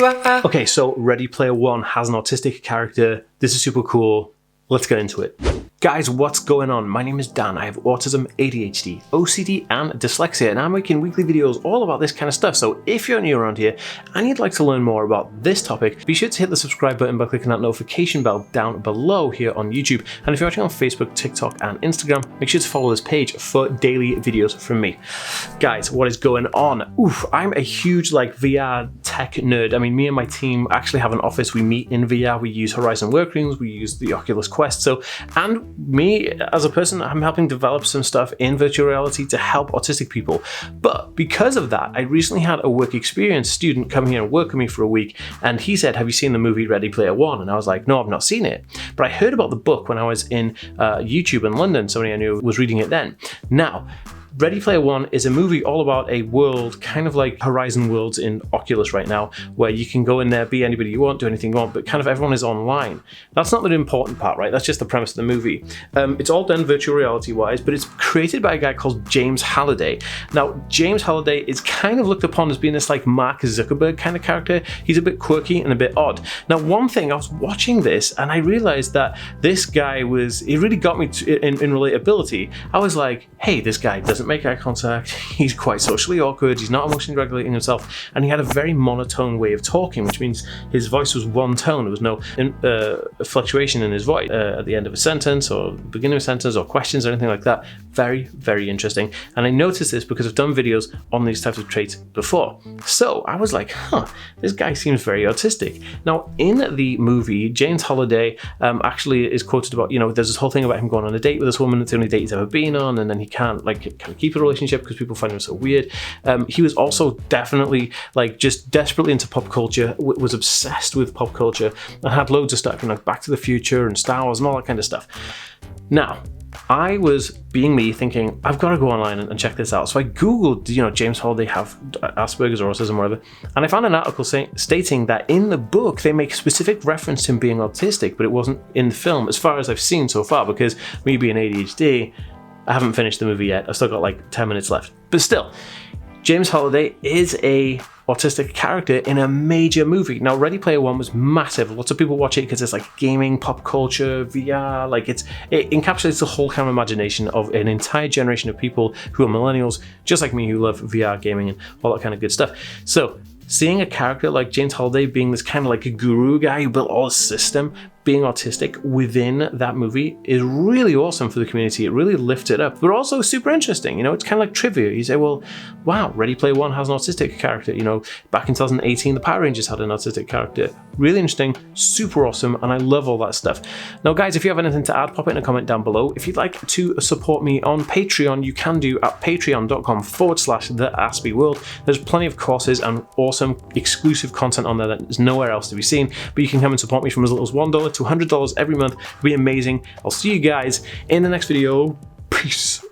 Okay, so Ready Player One has an autistic character. This is super cool. Let's get into it. Guys, what's going on? My name is Dan. I have autism, ADHD, OCD, and dyslexia, and I'm making weekly videos all about this kind of stuff. So if you're new around here and you'd like to learn more about this topic, be sure to hit the subscribe button by clicking that notification bell down below here on YouTube. And if you're watching on Facebook, TikTok, and Instagram, make sure to follow this page for daily videos from me. Guys, what is going on? I'm a huge VR tech nerd. I mean, me and my team actually have an office. We meet in VR. We use Horizon Workrooms. We use the Oculus Quest. And me as a person, I'm helping develop some stuff in virtual reality to help autistic people. But because of that, I recently had a work experience student come here and work with me for a week, and he said, "Have you seen the movie Ready Player One?" And I was like, "No, I've not seen it." But I heard about the book when I was in YouTube in London. Somebody I knew was reading it then. Now, Ready Player One is a movie all about a world, kind of like Horizon Worlds in Oculus right now, where you can go in there, be anybody you want, do anything you want, but kind of everyone is online. That's not the important part, right? That's just the premise of the movie. It's all done virtual reality wise, but it's created by a guy called James Halliday. Now, James Halliday is kind of looked upon as being this Mark Zuckerberg kind of character. He's a bit quirky and a bit odd. Now, one thing, I was watching this and I realized that this guy he really got me in relatability. I was like, hey, this guy doesn't make eye contact, he's quite socially awkward, he's not emotionally regulating himself, and he had a very monotone way of talking, which means his voice was one tone. There was no fluctuation in his voice at the end of a sentence or beginning of a sentence or questions or anything like that. Very, very interesting. And I noticed this because I've done videos on these types of traits before. So I was like, this guy seems very autistic. Now, in the movie, James Halliday actually is quoted about, there's this whole thing about him going on a date with this woman. It's the only date he's ever been on, and then he can't kind of keep a relationship because people find him so weird. He was also definitely just desperately into pop culture, was obsessed with pop culture, and had loads of stuff, Back to the Future and Star Wars and all that kind of stuff. Now, I was being me thinking, I've got to go online and check this out. So I Googled, James Halliday have Asperger's or autism or whatever. And I found an article stating that in the book, they make specific reference to him being autistic, but it wasn't in the film as far as I've seen so far, because me being ADHD, I haven't finished the movie yet. I've still got 10 minutes left. But still, James Halliday is a autistic character in a major movie. Now, Ready Player One was massive. Lots of people watch it because it's gaming, pop culture, VR. It encapsulates the whole kind of imagination of an entire generation of people who are millennials, just like me, who love VR gaming and all that kind of good stuff. So, seeing a character like James Halliday being this kind of a guru guy who built all the system, being autistic within that movie is really awesome for the community. It really lifts it up, but also super interesting. It's kind of like trivia. You say, well, wow, Ready Player One has an autistic character. Back in 2018, the Power Rangers had an autistic character. Really interesting, super awesome, and I love all that stuff. Now, guys, if you have anything to add, pop it in a comment down below. If you'd like to support me on Patreon, you can do at patreon.com/theaspyworld. There's plenty of courses and awesome exclusive content on there that is nowhere else to be seen, but you can come and support me from as little as $1 to $100 every month. It'll be amazing. I'll see you guys in the next video. Peace.